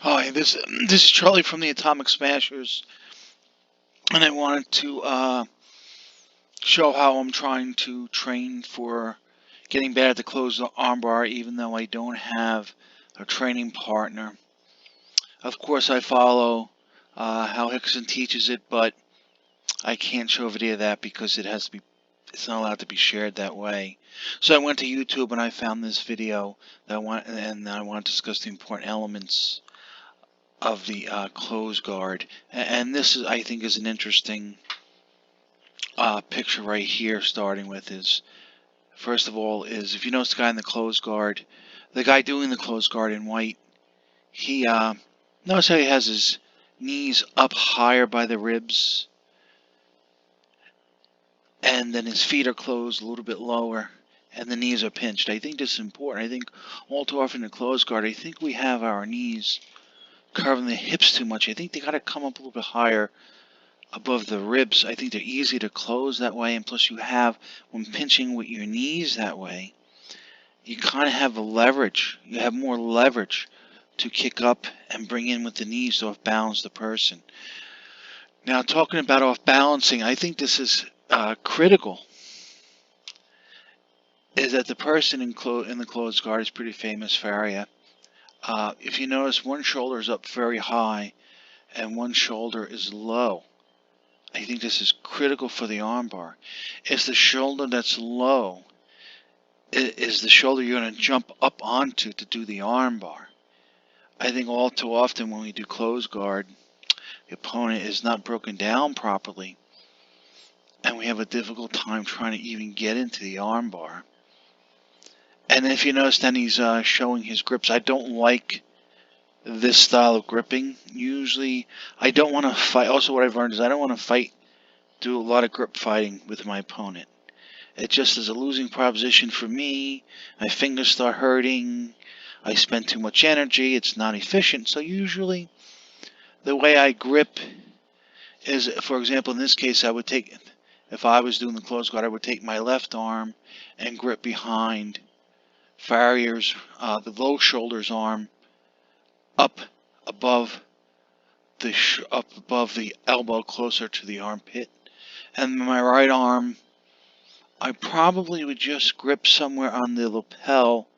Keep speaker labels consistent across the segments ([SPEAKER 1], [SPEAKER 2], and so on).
[SPEAKER 1] Hi, this is Charlie from the Atomic Smashers, and I wanted to show how I'm trying to train for getting better at the closed armbar, even though I don't have a training partner. Of course, I follow how Hickson teaches it, but I can't show a video of that because it's not allowed to be shared that way. So I went to YouTube and I found this video and I want to discuss the important elements of the close guard. And this is, I think, is an interesting picture right here. Starting with is, first of all, is if you notice the guy in the close guard, the guy doing the close guard in white, he notice how he has his knees up higher by the ribs, and then his feet are closed a little bit lower, and the knees are pinched. I think this is important. I think all too often in the close guard, I think we have our knees curving the hips too much. I think they got to come up a little bit higher above the ribs. I think they're easy to close that way, and plus you have, when pinching with your knees that way, you kind of have a leverage. You have more leverage to kick up and bring in with the knees to off-balance the person. Now, talking about off-balancing, I think this is critical, is that the person in the closed guard is pretty famous Faria. If you notice, one shoulder is up very high and one shoulder is low. I think this is critical for the armbar. It's the shoulder that's low is the shoulder you're going to jump up onto to do the armbar. I think all too often when we do close guard, the opponent is not broken down properly, and we have a difficult time trying to even get into the armbar. And if you notice, then he's showing his grips. I don't like this style of gripping. Usually, I don't want to fight. Also, what I've learned is I don't want to do a lot of grip fighting with my opponent. It just is a losing proposition for me. My fingers start hurting. I spend too much energy. It's not efficient. So usually, the way I grip is, for example, in this case, if I was doing the close guard, I would take my left arm and grip behind Farrier's, the low shoulder's arm, up above the elbow, closer to the armpit, and my right arm, I probably would just grip somewhere on the lapel,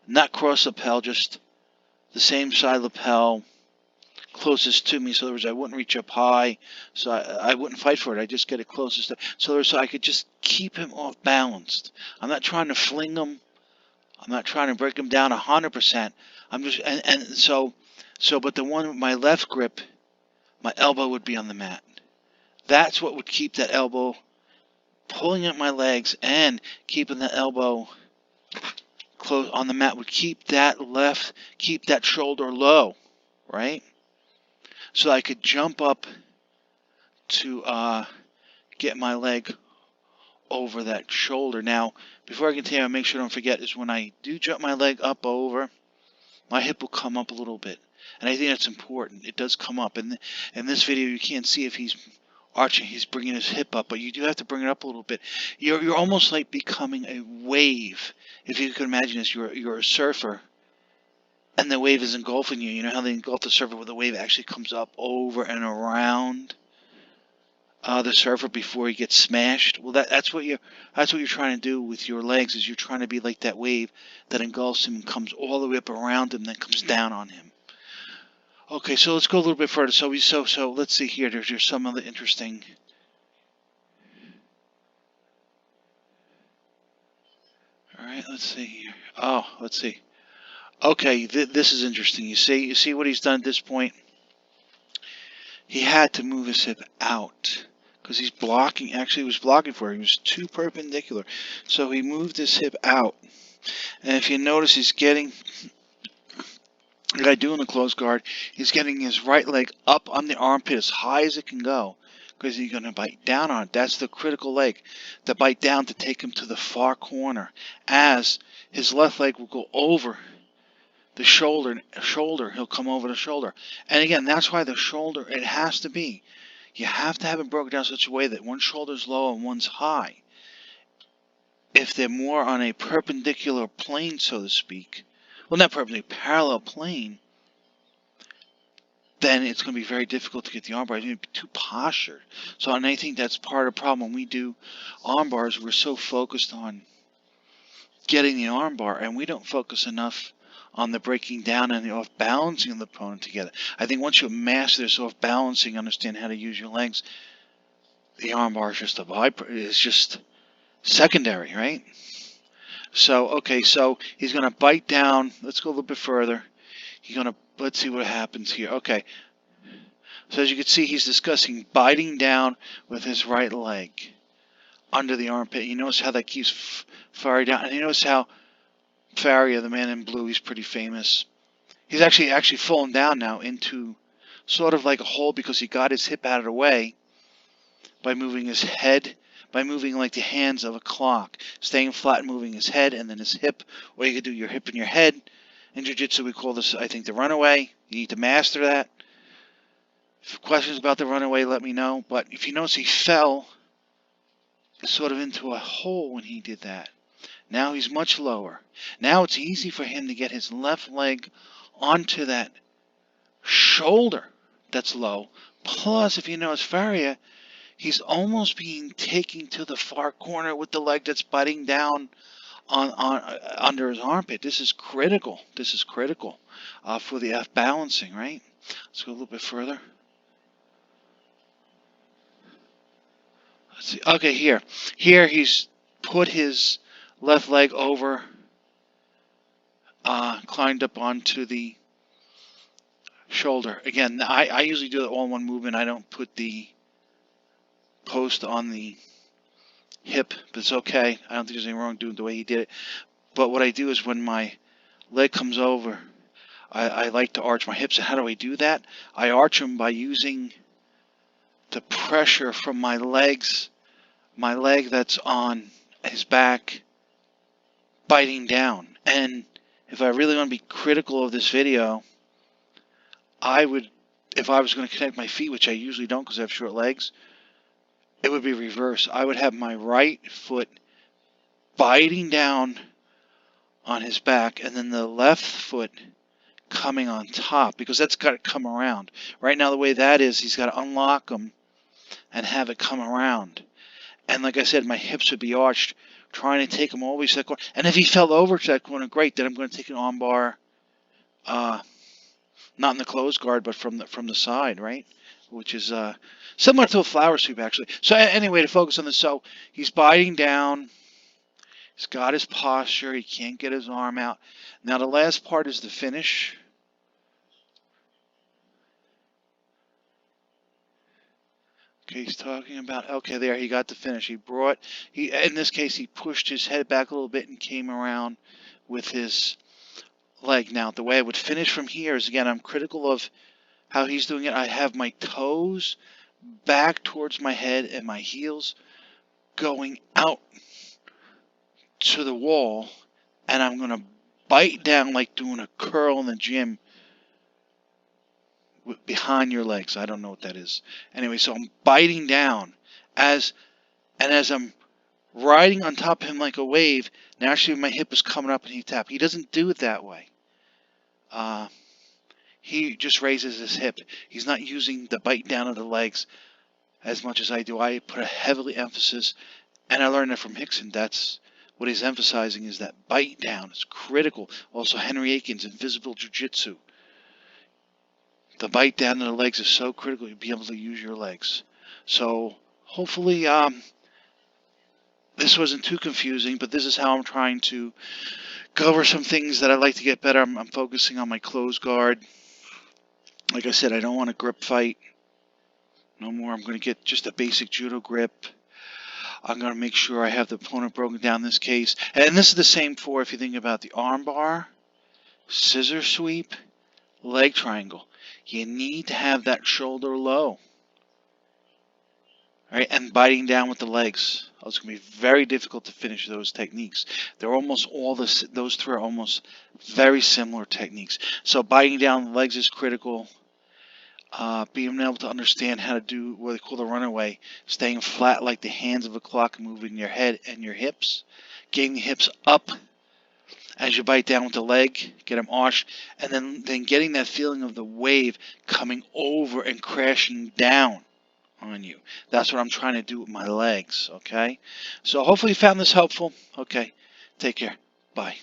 [SPEAKER 1] not cross lapel, just the same side lapel closest to me. So in other words, I wouldn't reach up high, so I wouldn't fight for it. I just get it closest. So I could just keep him off balanced. I'm not trying to fling him. I'm not trying to break him down 100%. I'm just but the one with my left grip, my elbow would be on the mat. That's what would keep that elbow pulling at my legs, and keeping the elbow close on the mat would keep that shoulder low, right? So I could jump up to get my leg over that shoulder. Now, before I continue, I make sure I don't forget is when I do jump my leg up over, my hip will come up a little bit. And I think that's important. It does come up. And in this video, you can't see if he's arching, he's bringing his hip up, but you do have to bring it up a little bit. You're almost like becoming a wave. If you can imagine this, you're a surfer, and the wave is engulfing you. You know how they engulf the surfer, where the wave actually comes up over and around the surfer before he gets smashed. Well, that's what you're trying to do with your legs. Is you're trying to be like that wave that engulfs him and comes all the way up around him, then comes down on him. Okay, so let's go a little bit further. So let's see here. There's some other interesting. All right, let's see here. Oh, let's see. Okay, this is interesting. You see what he's done at this point? He had to move his hip out because he's blocking. Actually, he was blocking for it. He was too perpendicular. So he moved his hip out. And if you notice, he's getting, the guy doing the close guard, he's getting his right leg up on the armpit as high as it can go, because he's going to bite down on it. That's the critical leg, to bite down to take him to the far corner, as his left leg will go over the shoulder, he'll come over the shoulder. And again, that's why the shoulder, it has to be, you have to have it broken down such a way that one shoulder's low and one's high. If they're more on a perpendicular plane, so to speak, well, not perpendicular, parallel plane, then it's going to be very difficult to get the armbar. It's going to be too postured. So, and I think that's part of the problem when we do arm bars. We're so focused on getting the armbar, and we don't focus enough on the breaking down and the off balancing of the opponent together. I think once you master this off balancing, understand how to use your legs, the armbar is just is just secondary, right? So, okay, so he's going to bite down. Let's go a little bit further. He's going to, let's see what happens here. Okay. So as you can see, he's discussing biting down with his right leg under the armpit. You notice how that keeps firing down. And you notice how Faria, the man in blue, he's pretty famous. He's actually fallen down now into sort of like a hole because he got his hip out of the way by moving his head, by moving like the hands of a clock, staying flat and moving his head and then his hip, or you could do your hip and your head. In Jiu-Jitsu, we call this, I think, the runaway. You need to master that. If you have questions about the runaway, let me know. But if you notice, he fell sort of into a hole when he did that. Now he's much lower. Now it's easy for him to get his left leg onto that shoulder that's low. Plus, if you notice Faria, he's almost being taken to the far corner with the leg that's biting down on under his armpit. This is critical. This is critical for the F balancing, right? Let's go a little bit further. Let's see. Okay, here he's put his left leg over, climbed up onto the shoulder. Again, I usually do it all in one movement. I don't put the post on the hip, but it's okay. I don't think there's anything wrong doing the way he did it. But what I do is when my leg comes over, I like to arch my hips. And how do I do that? I arch them by using the pressure from my leg that's on his back, biting down. And if I really want to be critical of this video, I would, if I was going to connect my feet, which I usually don't because I have short legs, it would be reverse. I would have my right foot biting down on his back and then the left foot coming on top because that's got to come around. Right now the way that is, he's got to unlock them and have it come around. And like I said, my hips would be arched, trying to take him always to that corner. And if he fell over to that corner, great. Then I'm going to take an armbar, not in the closed guard, but from the side, right? Which is similar to a flower sweep, actually. So anyway, to focus on this, so he's biting down. He's got his posture. He can't get his arm out. Now the last part is the finish. Okay, he's talking about, okay, there, he got the finish. In this case, he pushed his head back a little bit and came around with his leg. Now, the way I would finish from here is, again, I'm critical of how he's doing it. I have my toes back towards my head and my heels going out to the wall, and I'm going to bite down like doing a curl in the gym behind your legs. I don't know what that is. Anyway, so I'm biting down as I'm riding on top of him like a wave. Now actually my hip is coming up and he tap. He doesn't do it that way. He just raises his hip. He's not using the bite down of the legs as much as I do. I put a heavily emphasis, and I learned that from Hickson. That's what he's emphasizing, is that bite down is critical. Also, Henry Aiken's Invisible Jiu-Jitsu. The bite down of the legs is so critical. You'll be able to use your legs. So hopefully this wasn't too confusing, but this is how I'm trying to go over some things that I'd like to get better. I'm focusing on my closed guard. Like I said, I don't want to grip fight no more. I'm going to get just a basic judo grip. I'm going to make sure I have the opponent broken down in this case. And this is the same for, if you think about the armbar, scissor sweep, leg triangle. You need to have that shoulder low. Right? And biting down with the legs. It's going to be very difficult to finish those techniques. They're almost all those three are almost very similar techniques. So biting down the legs is critical. Being able to understand how to do what they call the runaway, staying flat like the hands of a clock, moving your head and your hips, getting the hips up as you bite down with the leg, get them arched, and then getting that feeling of the wave coming over and crashing down on you. That's what I'm trying to do with my legs, okay? So hopefully you found this helpful. Okay, take care. Bye.